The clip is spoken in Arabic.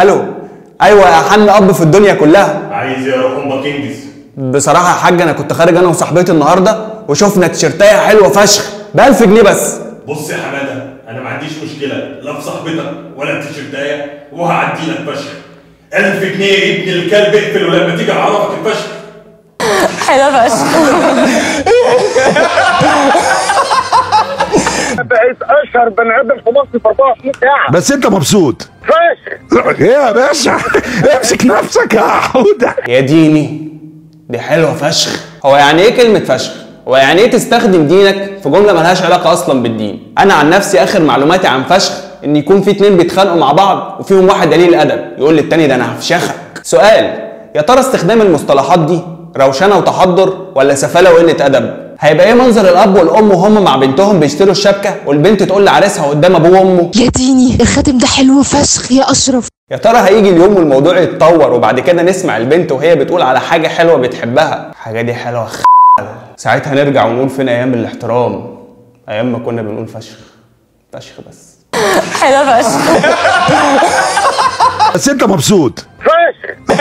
الو. ايوه يا حن اب في الدنيا كلها. عايز ايه يا روح امك انجز؟ بصراحه يا حاج انا كنت خارج انا وصاحبتي النهارده وشفنا تيشيرتايه حلوه فشخ ب 1000 جنيه بس. بص يا حماده انا ما عنديش مشكله لا في صاحبتك ولا في تيشيرتايه وهعدي لك فشخ. 1000 جنيه يا ابن الكلب اقفل ولما تيجي اعرفك الفشخ. حلو فشخ. بقيت اشهر بني ادم في مصر في 24 ساعه. بس انت مبسوط فشخ. ايه يا باشا؟ امسك نفسك يا حوده. يا ديني دي حلوه فشخ. هو يعني ايه كلمه فشخ؟ هو يعني ايه تستخدم دينك في جمله ملهاش علاقه اصلا بالدين؟ انا عن نفسي اخر معلوماتي عن فشخ ان يكون في اتنين بيتخانقوا مع بعض وفيهم واحد قليل الادب يقول للتاني ده انا هفشخك. سؤال، يا ترى استخدام المصطلحات دي روشنه وتحضر ولا سفاله وقله ادب؟ هيبقى ايه منظر الاب والام وهم مع بنتهم بيشتروا الشبكه والبنت تقول لعريسها قدام ابوه وامه يا ديني الخاتم ده حلو فشخ يا اشرف. يا ترى هيجي اليوم والموضوع يتطور وبعد كده نسمع البنت وهي بتقول على حاجه حلوه بتحبها الحاجه دي حلوه ساعتها نرجع ونقول فين ايام الاحترام، ايام ما كنا بنقول فشخ فشخ بس. حلو فشخ. بس انت مبسوط فشخ.